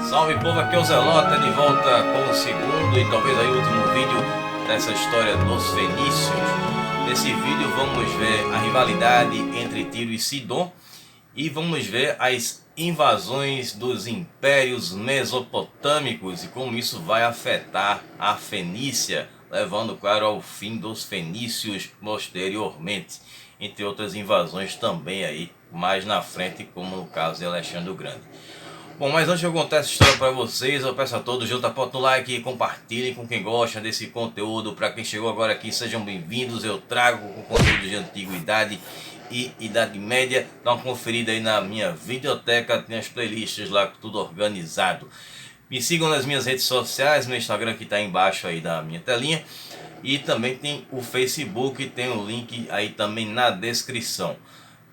Salve povo, aqui é o Zelota de volta com o segundo e talvez aí o último vídeo dessa história dos fenícios. Nesse vídeo vamos ver a rivalidade entre Tiro e Sidom e vamos ver as invasões dos impérios mesopotâmicos e como isso vai afetar a Fenícia, levando claro ao fim dos fenícios posteriormente, entre outras invasões também aí mais na frente, como no caso de Alexandre o Grande. Bom, mas antes de eu contar essa história para vocês, eu peço a todos, junta no like e compartilhem com quem gosta desse conteúdo. Para quem chegou agora aqui, sejam bem-vindos. Eu trago com conteúdo de antiguidade e idade média. Dá uma conferida aí na minha videoteca, tem as playlists lá, tudo organizado. Me sigam nas minhas redes sociais, no Instagram que está embaixo aí da minha telinha. E também tem o Facebook, tem o link aí também na descrição.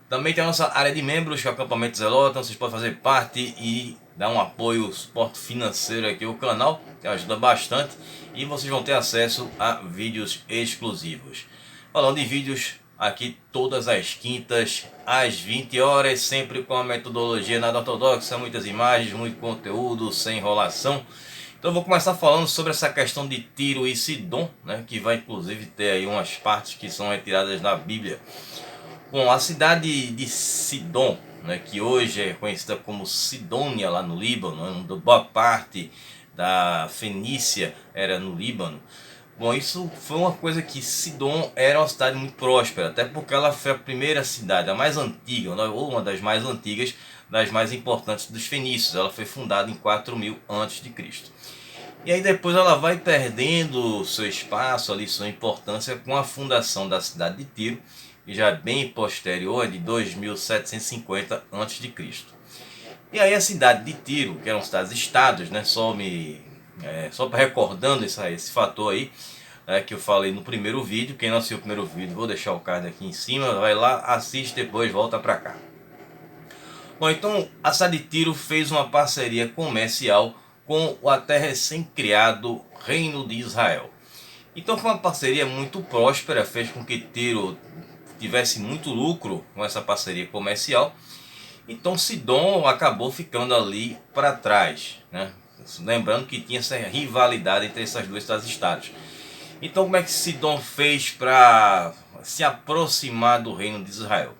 Também tem a nossa área de membros, que é o Acampamento Zelota. Vocês podem fazer parte e dar um apoio, suporte financeiro aqui ao canal, que ajuda bastante. E vocês vão ter acesso a vídeos exclusivos. Falando em vídeos, aqui todas as quintas, às 20 horas, sempre com a metodologia nada ortodoxa, muitas imagens, muito conteúdo, sem enrolação. Então eu vou começar falando sobre essa questão de Tiro e Sidom, né, que vai inclusive ter aí umas partes que são retiradas da Bíblia. Bom, a cidade de Sidom, né, que hoje é conhecida como Sidônia lá no Líbano, né, boa parte da Fenícia era no Líbano. Bom, isso foi uma coisa que Sidom era uma cidade muito próspera, até porque ela foi a primeira cidade, a mais antiga, ou uma das mais antigas, das mais importantes dos fenícios. Ela foi fundada em 4000 a.C. E aí depois ela vai perdendo seu espaço ali, sua importância com a fundação da cidade de Tiro, que já é bem posterior, de 2750 a.C. E aí a cidade de Tiro, que eram cidades-estados, né, só para recordando esse fator aí, que eu falei no primeiro vídeo. Quem não assistiu o primeiro vídeo, vou deixar o card aqui em cima, vai lá, assiste, depois volta para cá. Bom, então a cidade de Tiro fez uma parceria comercial com o até recém-criado Reino de Israel. Então foi uma parceria muito próspera, fez com que Tiro tivesse muito lucro com essa parceria comercial. Então Sidom acabou ficando ali para trás, né? Lembrando que tinha essa rivalidade entre essas duas cidades-estados. Então como é que Sidom fez para se aproximar do reino de Israel?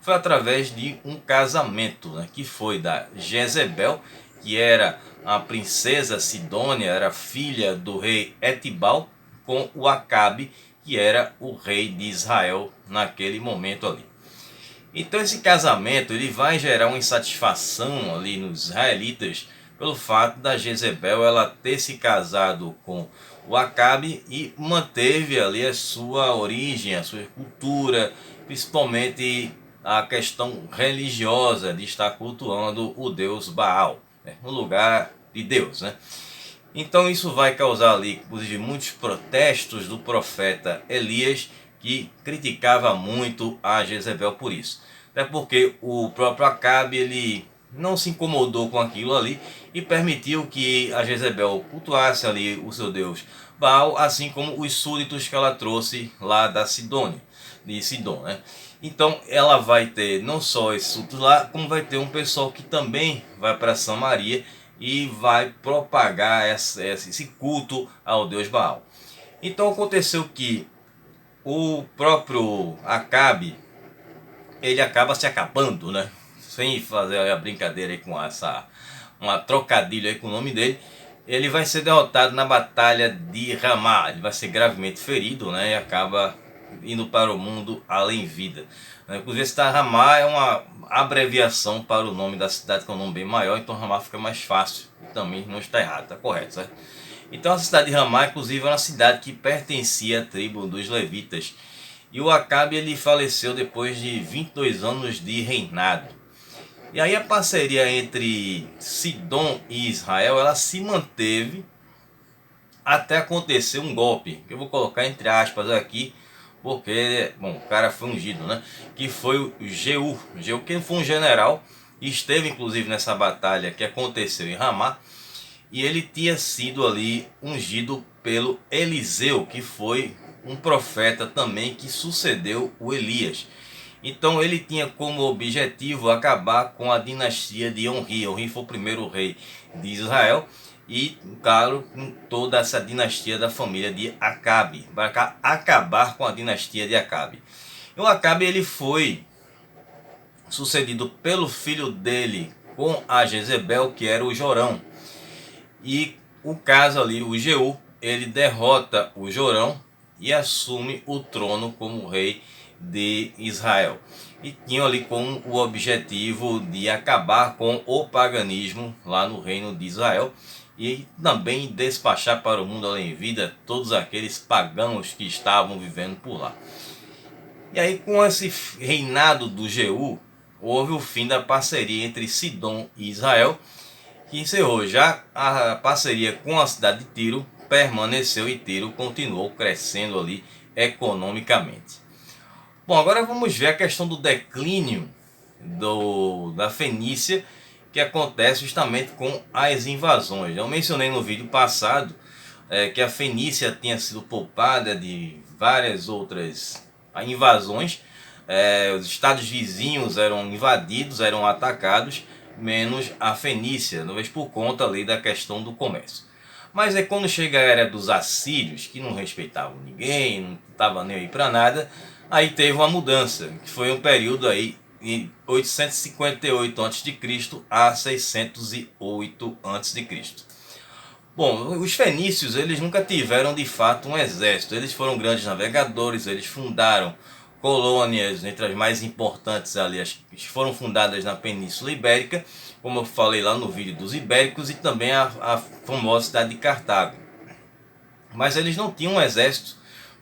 Foi através de um casamento, né, que foi da Jezebel, que era a princesa Sidônia, era filha do rei Etibal, com o Acabe, que era o rei de Israel naquele momento ali. Então esse casamento ele vai gerar uma insatisfação ali nos israelitas pelo fato da Jezebel ela ter se casado com o Acabe e manteve ali a sua origem, a sua cultura, principalmente a questão religiosa de estar cultuando o deus Baal, né, no lugar de Deus, né? Então isso vai causar ali, inclusive, muitos protestos do profeta Elias, que criticava muito a Jezebel por isso. Até porque o próprio Acabe ele não se incomodou com aquilo ali e permitiu que a Jezebel cultuasse ali o seu deus Baal, assim como os súditos que ela trouxe lá da Sidônia, de Sidom, né? Então ela vai ter não só esses súditos lá, como vai ter um pessoal que também vai para Samaria e vai propagar esse culto ao deus Baal. Então aconteceu que o próprio Acabe ele acaba se acabando, né? Sem fazer a brincadeira aí com uma trocadilho aí com o nome dele. Ele vai ser derrotado na batalha de Ramá. Ele vai ser gravemente ferido, né? E acaba indo para o mundo além vida. Inclusive esse Ramá é uma abreviação para o nome da cidade, que é um nome bem maior, então Ramá fica mais fácil. Também não está errado, está correto, certo? Então a cidade de Ramá, inclusive, é uma cidade que pertencia à tribo dos levitas. E o Acabe ele faleceu depois de 22 anos de reinado. E aí a parceria entre Sidom e Israel ela se manteve até acontecer um golpe, que eu vou colocar entre aspas aqui, porque, bom, o cara foi ungido, né? Que foi o Jeú. Jeú que foi um general e esteve inclusive nessa batalha que aconteceu em Ramá. E ele tinha sido ali ungido pelo Eliseu, que foi um profeta também que sucedeu o Elias. Então ele tinha como objetivo acabar com a dinastia de Onri. Onri foi o primeiro rei de Israel e, claro, com toda essa dinastia da família de Acabe, para acabar com a dinastia de Acabe. E o Acabe ele foi sucedido pelo filho dele com a Jezebel, que era o Jorão. E o caso ali, o Jeú, ele derrota o Jorão e assume o trono como rei de Israel. E tinha ali como o objetivo de acabar com o paganismo lá no reino de Israel e também despachar para o mundo além vida todos aqueles pagãos que estavam vivendo por lá. E aí, com esse reinado do Jeú, houve o fim da parceria entre Sidom e Israel, que encerrou. Já a parceria com a cidade de Tiro permaneceu e Tiro continuou crescendo ali economicamente. Bom, agora vamos ver a questão do declínio da Fenícia, que acontece justamente com as invasões. Eu mencionei no vídeo passado que a Fenícia tinha sido poupada de várias outras invasões. Os estados vizinhos eram invadidos, eram atacados, menos a Fenícia, talvez por conta ali da questão do comércio. Mas é quando chega a era dos assírios, que não respeitavam ninguém, não estava nem aí para nada, aí teve uma mudança, que foi um período aí em 858 a.C. a 608 a.C. Bom, os fenícios eles nunca tiveram de fato um exército, eles foram grandes navegadores, eles fundaram colônias, entre as mais importantes ali, as que foram fundadas na Península Ibérica, como eu falei lá no vídeo dos ibéricos, e também a famosa cidade de Cartago. Mas eles não tinham um exército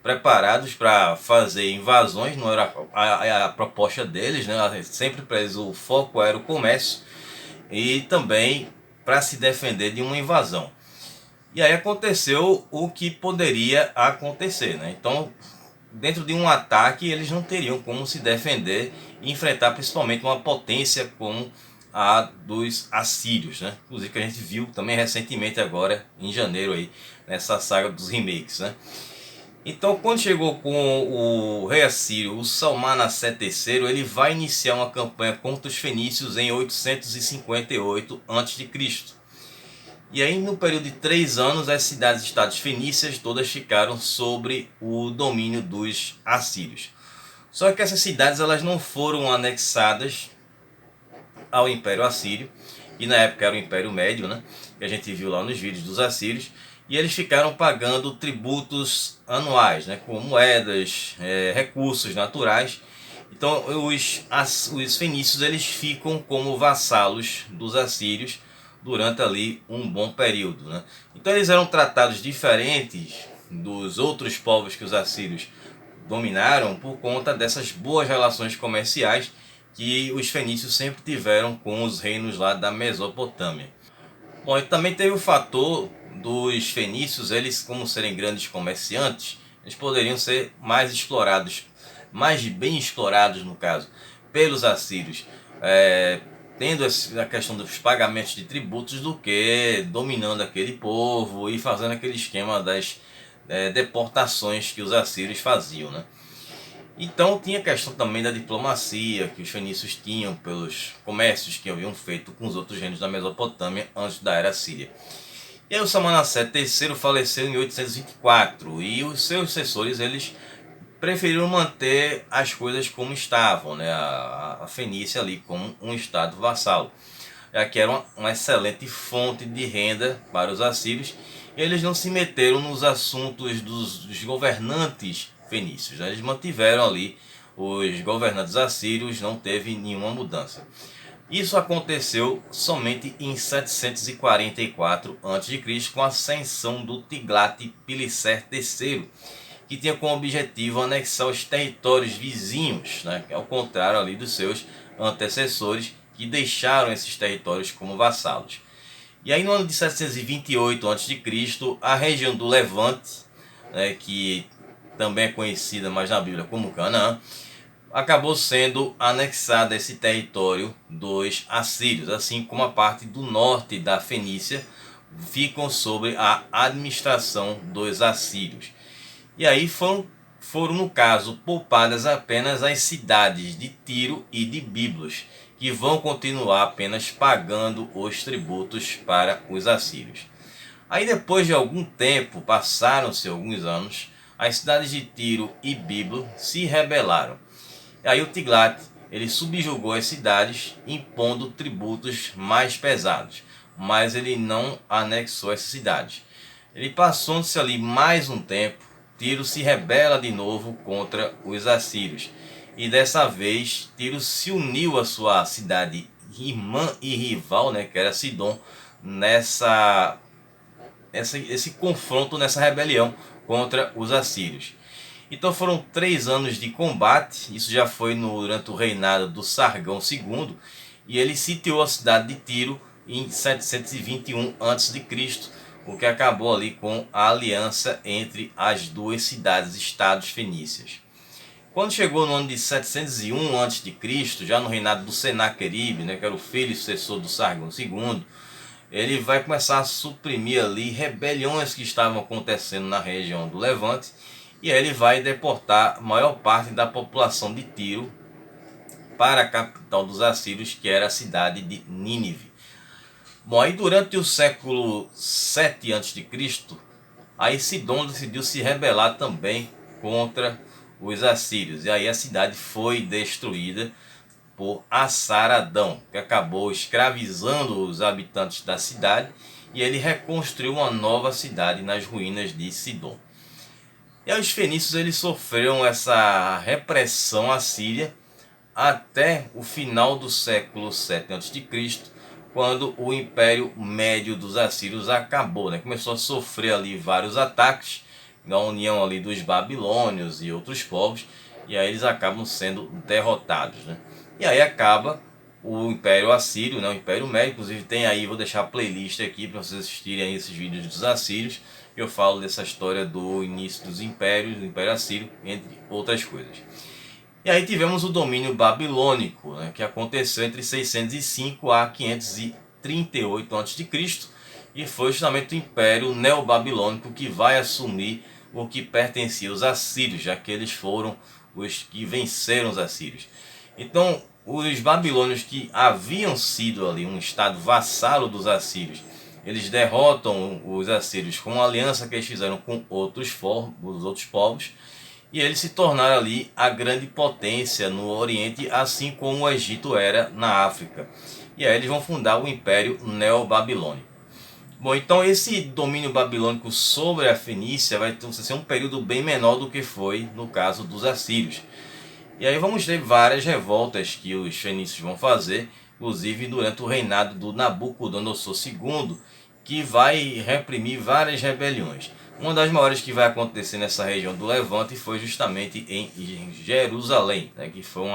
preparados para fazer invasões, não era a proposta deles, né? Sempre o foco era o comércio e também para se defender de uma invasão. E aí aconteceu o que poderia acontecer, né? Então, dentro de um ataque, eles não teriam como se defender e enfrentar principalmente uma potência como a dos assírios, né? Inclusive que a gente viu também recentemente agora, em janeiro, aí, nessa saga dos remakes, né? Então, quando chegou com o rei assírio, o Salmanassé III, ele vai iniciar uma campanha contra os fenícios em 858 a.C. E aí, no período de 3 anos, as cidades-estados fenícias todas ficaram sobre o domínio dos assírios. Só que essas cidades elas não foram anexadas ao Império Assírio, e na época era o Império Médio, né? Que a gente viu lá nos vídeos dos assírios, e eles ficaram pagando tributos anuais, né? Com moedas, recursos naturais. Então, os fenícios eles ficam como vassalos dos assírios durante ali um bom período, né? Então eles eram tratados diferentes dos outros povos que os assírios dominaram por conta dessas boas relações comerciais que os fenícios sempre tiveram com os reinos lá da Mesopotâmia. Bom, e também teve o fator dos fenícios, eles como serem grandes comerciantes, eles poderiam ser mais explorados, mais bem explorados no caso, pelos assírios, tendo a questão dos pagamentos de tributos do que dominando aquele povo e fazendo aquele esquema das deportações que os assírios faziam, né? Então tinha a questão também da diplomacia que os fenícios tinham pelos comércios que haviam feito com os outros reinos da Mesopotâmia antes da era síria. E aí o Salmanassé III faleceu em 824 e os seus sucessores eles preferiram manter as coisas como estavam, né? A Fenícia ali como um estado vassalo, já que era uma excelente fonte de renda para os assírios. E eles não se meteram nos assuntos dos governantes fenícios, né? Eles mantiveram ali os governantes assírios, não teve nenhuma mudança. Isso aconteceu somente em 744 a.C., com a ascensão do Tiglat-Pileser III, que tinha como objetivo anexar os territórios vizinhos, né? Ao contrário ali dos seus antecessores, que deixaram esses territórios como vassalos. E aí no ano de 728 a.C., a região do Levante, né, que também é conhecida mais na Bíblia como Canaã, acabou sendo anexada a esse território dos assírios, assim como a parte do norte da Fenícia ficam sob a administração dos assírios. E aí foram foram, no caso, poupadas apenas as cidades de Tiro e de Biblos, que vão continuar apenas pagando os tributos para os assírios. Aí depois de algum tempo, passaram-se alguns anos, as cidades de Tiro e Biblo se rebelaram. Aí o Tiglat, ele subjugou as cidades, impondo tributos mais pesados, mas ele não anexou essas cidades. Ele passou-se ali mais um tempo, Tiro se rebela de novo contra os assírios. E dessa vez, Tiro se uniu à sua cidade irmã e rival, que era Sidom, esse confronto, nessa rebelião contra os assírios. Então foram 3 anos de combate, isso já foi durante o reinado do Sargão II, e ele sitiou a cidade de Tiro em 721 a.C., o que acabou ali com a aliança entre as duas cidades-estados fenícias. Quando chegou no ano de 701 a.C., já no reinado do Senaqueribe, que era o filho e sucessor do Sargão II, ele vai começar a suprimir ali rebeliões que estavam acontecendo na região do Levante, e aí ele vai deportar a maior parte da população de Tiro para a capital dos assírios, que era a cidade de Nínive. Bom, aí durante o século 7 a.C., aí Sidom decidiu se rebelar também contra os assírios, e aí a cidade foi destruída por Assaradão, que acabou escravizando os habitantes da cidade, e ele reconstruiu uma nova cidade nas ruínas de Sidom. E aí os fenícios, eles sofreram essa repressão assíria até o final do século 7 a.C., quando o Império Médio dos Assírios acabou, Começou a sofrer ali vários ataques da união ali dos babilônios e outros povos, e aí eles acabam sendo derrotados, E aí acaba o Império Assírio, o Império Médio. Inclusive tem aí, vou deixar a playlist aqui para vocês assistirem aí esses vídeos dos assírios, que eu falo dessa história do início dos impérios, do Império Assírio, entre outras coisas. E aí tivemos o domínio babilônico, que aconteceu entre 605 a 538 a.C., e foi justamente o Império Neobabilônico que vai assumir o que pertencia aos assírios, já que eles foram os que venceram os assírios. Então, os babilônios, que haviam sido ali um estado vassalo dos assírios, eles derrotam os assírios com uma aliança que eles fizeram com os outros povos, e eles se tornaram ali a grande potência no Oriente, assim como o Egito era na África. E aí eles vão fundar o Império Neobabilônico. Bom, então esse domínio babilônico sobre a Fenícia vai ser um período bem menor do que foi no caso dos assírios. E aí vamos ter várias revoltas que os fenícios vão fazer, inclusive durante o reinado do Nabucodonosor II, que vai reprimir várias rebeliões. Uma das maiores que vai acontecer nessa região do Levante foi justamente em Jerusalém, que foi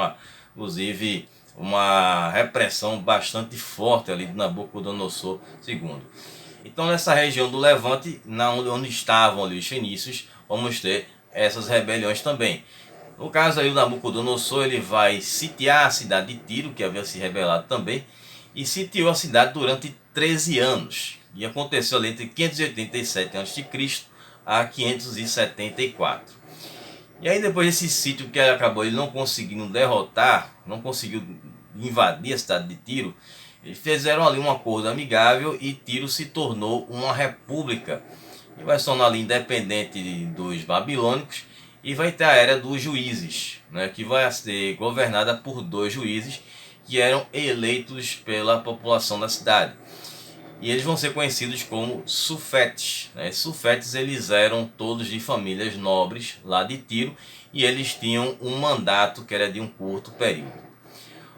inclusive uma repressão bastante forte ali do Nabucodonosor II. Então nessa região do Levante, onde estavam ali os fenícios, vamos ter essas rebeliões também. No caso aí, o Nabucodonosor, ele vai sitiar a cidade de Tiro, que havia se rebelado também, e sitiou a cidade durante 13 anos. E aconteceu ali entre 587 a.C. a 574. E aí depois desse sítio que ele acabou ele não conseguindo derrotar, não conseguiu invadir a cidade de Tiro, eles fizeram ali um acordo amigável e Tiro se tornou uma república. E vai se tornar ali independente dos babilônicos, e vai ter a era dos juízes, que vai ser governada por 2 juízes que eram eleitos pela população da cidade. E eles vão ser conhecidos como sufetes. Sufetes, eles eram todos de famílias nobres lá de Tiro, e eles tinham um mandato que era de um curto período.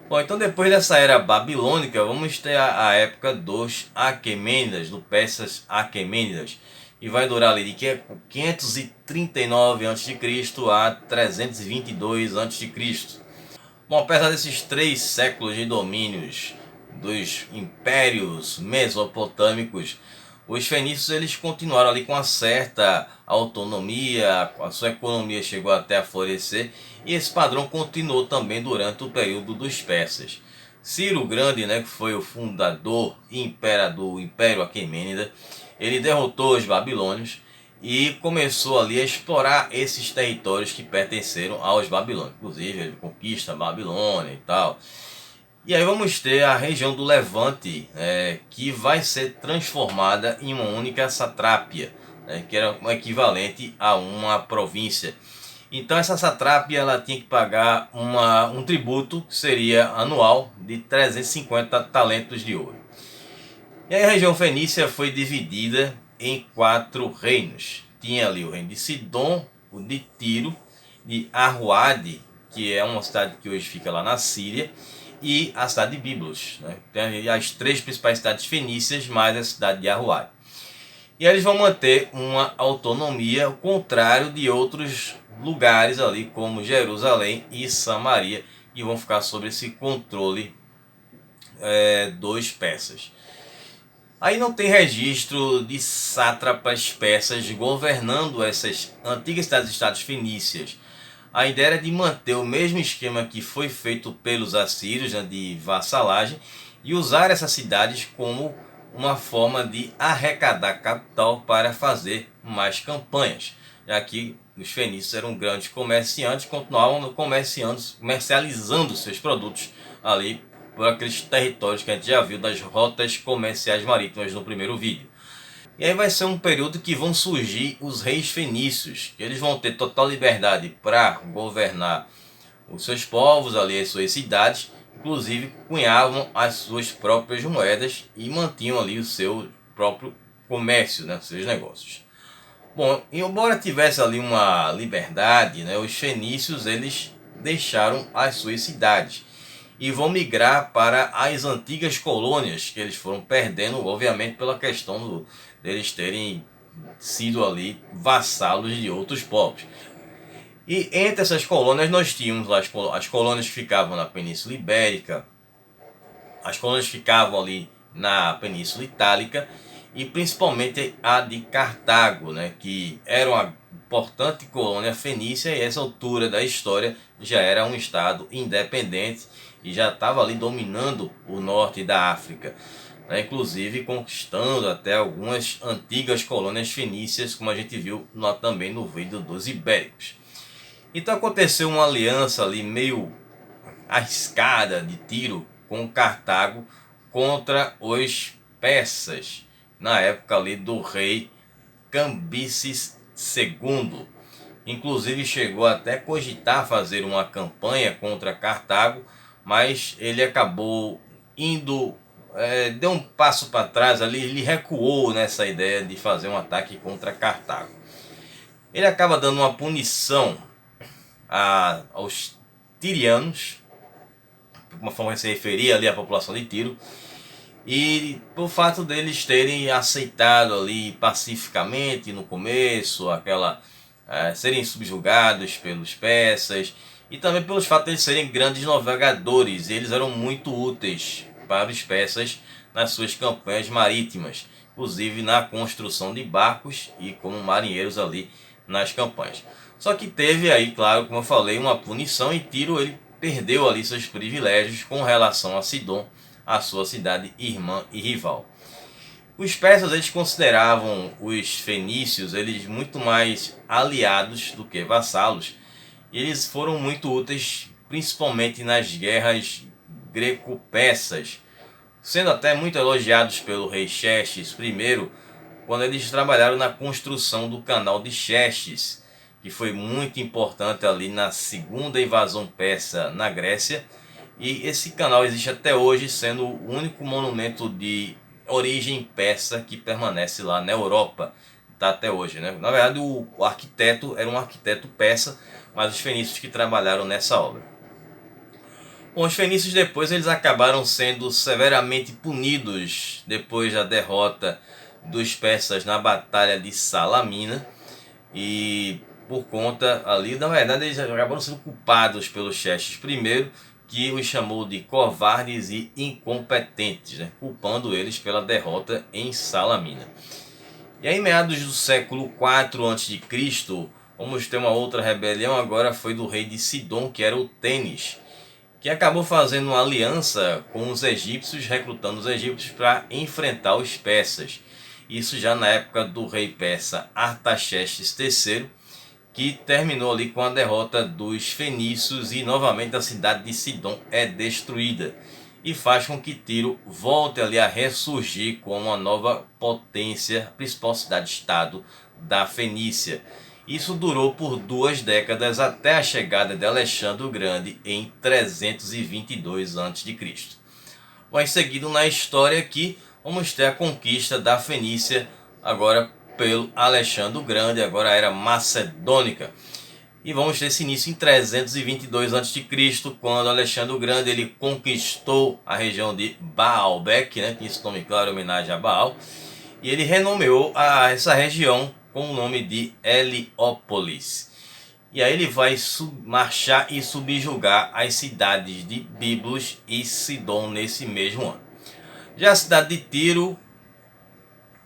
Bom, então depois dessa era babilônica, vamos ter a época dos Aquemênidas, do Persas Aquemênidas, e vai durar ali de 539 a.C. a 322 a.C. Bom, apesar desses 3 séculos de domínios dos impérios mesopotâmicos, os fenícios, eles continuaram ali com uma certa autonomia, a sua economia chegou até a florescer, e esse padrão continuou também durante o período dos persas. Ciro o Grande, que foi o fundador e imperador do Império Aquemênida, ele derrotou os babilônios, e começou ali a explorar esses territórios que pertenceram aos babilônios. Inclusive ele conquista a Babilônia e tal. E aí vamos ter a região do Levante, que vai ser transformada em uma única satrápia, que era um equivalente a uma província. Então essa satrápia ela tinha que pagar um tributo que seria anual de 350 talentos de ouro. E aí a região fenícia foi dividida em 4 reinos. Tinha ali o reino de Sidom, o de Tiro, de Arruade, que é uma cidade que hoje fica lá na Síria, e a cidade de Biblos, né? Tem as 3 principais cidades fenícias, mais a cidade de Arruade. E aí eles vão manter uma autonomia, ao contrário de outros lugares ali, como Jerusalém e Samaria, que vão ficar sob esse controle dos persas. Aí não tem registro de sátrapas persas governando essas antigas cidades fenícias. A ideia era de manter o mesmo esquema que foi feito pelos assírios, né, de vassalagem, e usar essas cidades como uma forma de arrecadar capital para fazer mais campanhas, já que os fenícios eram grandes comerciantes, continuavam comercializando seus produtos ali por aqueles territórios que a gente já viu das rotas comerciais marítimas no primeiro vídeo. E aí vai ser um período que vão surgir os reis fenícios, que eles vão ter total liberdade para governar os seus povos ali, as suas cidades, inclusive cunhavam as suas próprias moedas e mantinham ali o seu próprio comércio, né, seus negócios. Bom, embora tivesse ali uma liberdade, né, os fenícios eles deixaram as suas cidades e vão migrar para as antigas colônias que eles foram perdendo, obviamente pela questão deles terem sido ali vassalos de outros povos. E entre essas colônias nós tínhamos as colônias que ficavam na Península Ibérica, as colônias que ficavam ali na Península Itálica e principalmente a de Cartago, né, que era uma importante colônia fenícia e a essa altura da história já era um estado independente e já estava ali dominando o norte da África, né, inclusive conquistando até algumas antigas colônias fenícias, como a gente viu também no vídeo dos ibéricos. Então aconteceu uma aliança ali meio arriscada de Tiro com Cartago contra os persas, na época ali do rei Cambises II. Inclusive chegou até a cogitar fazer uma campanha contra Cartago, mas ele acabou indo, deu um passo para trás ali, ele recuou nessa ideia de fazer um ataque contra Cartago. Ele acaba dando uma punição aos tirianos, uma forma de se referir ali à população de Tiro, e por fato deles terem aceitado ali pacificamente no começo serem subjugados pelos persas, e também pelos fatos de eles serem grandes navegadores. Eles eram muito úteis para os persas nas suas campanhas marítimas, inclusive na construção de barcos e como marinheiros ali nas campanhas. Só que teve aí, claro, como eu falei, uma punição, e Tiro ele perdeu ali seus privilégios com relação a Sidom, a sua cidade irmã e rival. Os persas eles consideravam os fenícios eles muito mais aliados do que vassalos. E eles foram muito úteis, principalmente nas guerras greco-persas, sendo até muito elogiados pelo rei Xerxes I, quando eles trabalharam na construção do canal de Xerxes, que foi muito importante ali na segunda invasão persa na Grécia. E esse canal existe até hoje, sendo o único monumento de origem persa que permanece lá na Europa, tá até hoje, né? Na verdade o arquiteto era um arquiteto persa, mas os fenícios que trabalharam nessa obra. Bom, os fenícios depois eles acabaram sendo severamente punidos depois da derrota dos persas na batalha de Salamina, e por conta ali, na verdade eles acabaram sendo culpados pelo Xerxes I, que os chamou de covardes e incompetentes, né? Culpando eles pela derrota em Salamina. E aí, em meados do século IV a.C., vamos ter uma outra rebelião, agora foi do rei de Sidom, que era o Tênis, que acabou fazendo uma aliança com os egípcios, recrutando os egípcios para enfrentar os persas. Isso já na época do rei persa Artaxerxes III, que terminou ali com a derrota dos fenícios e novamente a cidade de Sidom é destruída e faz com que Tiro volte ali a ressurgir como uma nova potência, principal cidade-estado da Fenícia. Isso durou por 2 décadas até a chegada de Alexandre o Grande em 322 a.C. Bom, em seguida na história aqui vamos ter a conquista da Fenícia agora pelo Alexandre o Grande, agora a era macedônica. E vamos ter esse início em 322 a.C., quando Alexandre o Grande ele conquistou a região de Baalbek, né, que esse nome claro em homenagem a Baal, e ele renomeou essa região com o nome de Heliópolis. E aí ele vai marchar e subjugar as cidades de Biblos e Sidom nesse mesmo ano. Já a cidade de Tiro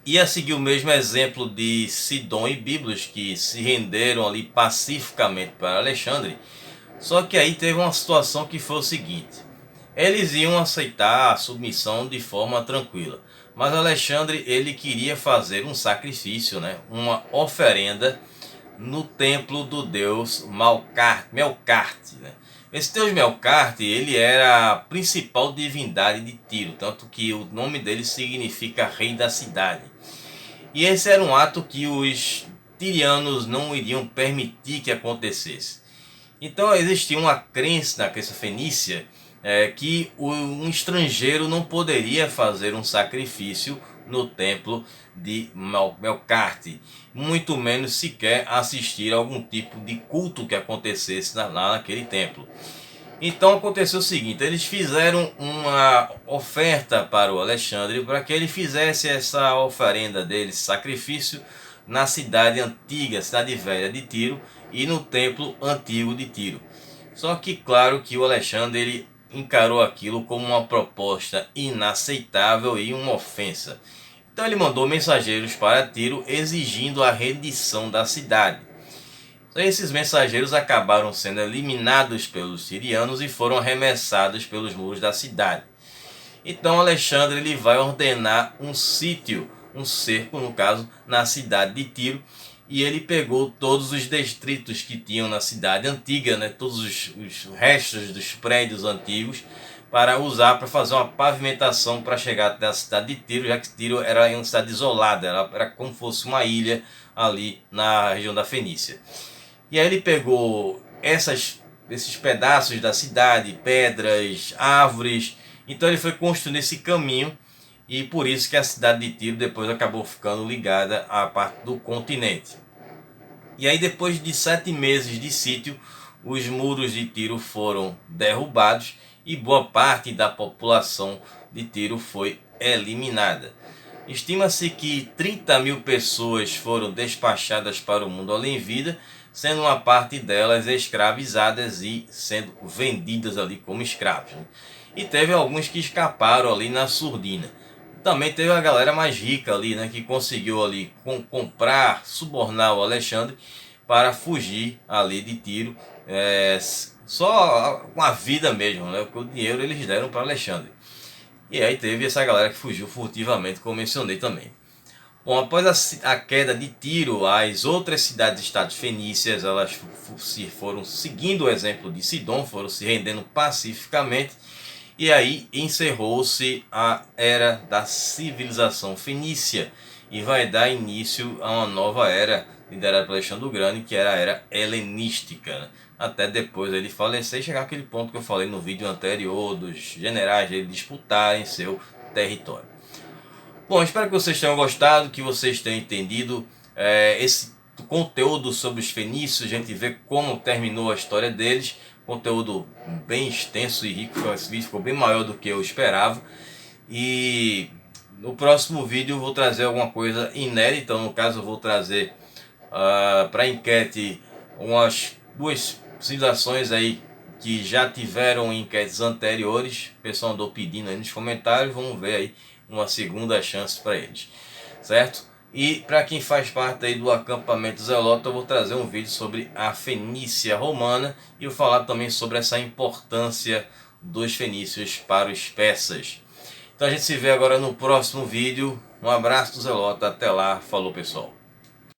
ia seguir o mesmo exemplo de Sidom e Biblos, que se renderam ali pacificamente para Alexandre. Só que aí teve uma situação que foi o seguinte: eles iam aceitar a submissão de forma tranquila, mas Alexandre ele queria fazer um sacrifício, né, uma oferenda no templo do deus Melkarte, né? Esse deus Melkarte ele era a principal divindade de Tiro, tanto que o nome dele significa rei da cidade. E esse era um ato que os tirianos não iriam permitir que acontecesse. Então existia uma crença na crença fenícia que um estrangeiro não poderia fazer um sacrifício no templo de Melkarte, muito menos sequer assistir a algum tipo de culto que acontecesse lá naquele templo. Então aconteceu o seguinte: eles fizeram uma oferta para o Alexandre para que ele fizesse essa oferenda dele, sacrifício, na cidade antiga, cidade velha de Tiro, e no templo antigo de Tiro. Só que claro que o Alexandre ele encarou aquilo como uma proposta inaceitável e uma ofensa. Então ele mandou mensageiros para Tiro exigindo a rendição da cidade. Esses mensageiros acabaram sendo eliminados pelos sirianos e foram arremessados pelos muros da cidade. Então Alexandre ele vai ordenar um sítio, um cerco no caso, na cidade de Tiro, e ele pegou todos os distritos que tinham na cidade antiga, né, todos os restos dos prédios antigos, para usar para fazer uma pavimentação para chegar até a cidade de Tiro, já que Tiro era uma cidade isolada, era como se fosse uma ilha ali na região da Fenícia. E aí ele pegou esses pedaços da cidade, pedras, árvores. Então ele foi construindo esse caminho, e por isso que a cidade de Tiro depois acabou ficando ligada à parte do continente. E aí depois de 7 meses de sítio, os muros de Tiro foram derrubados e boa parte da população de Tiro foi eliminada. Estima-se que 30 mil pessoas foram despachadas para o mundo além vida, sendo uma parte delas escravizadas e sendo vendidas ali como escravos, né? E teve alguns que escaparam ali na surdina. Também teve a galera mais rica ali, né, que conseguiu ali comprar, subornar o Alexandre para fugir ali de Tiro, só com a vida mesmo, né, porque o dinheiro eles deram para Alexandre. E aí teve essa galera que fugiu furtivamente, como mencionei também. Bom, após a queda de Tiro, as outras cidades-estados fenícias elas foram seguindo o exemplo de Sidom, foram se rendendo pacificamente, e aí encerrou-se a era da civilização fenícia e vai dar início a uma nova era liderada por Alexandre o Grande, que era a era helenística, né? Até depois ele falecer e chegar àquele ponto que eu falei no vídeo anterior dos generais dele disputarem seu território. Bom, espero que vocês tenham gostado, que vocês tenham entendido esse conteúdo sobre os fenícios. A gente vê como terminou a história deles. Conteúdo bem extenso e rico. Esse vídeo ficou bem maior do que eu esperava. E no próximo vídeo eu vou trazer alguma coisa inédita. Então, no caso, eu vou trazer para enquete umas 2 civilizações aí que já tiveram enquetes anteriores. O pessoal andou pedindo aí nos comentários. Vamos ver aí uma segunda chance para eles, certo? E para quem faz parte aí do acampamento Zelota, eu vou trazer um vídeo sobre a Fenícia Romana e eu falar também sobre essa importância dos fenícios para os persas. Então a gente se vê agora no próximo vídeo. Um abraço do Zelota, até lá, falou pessoal.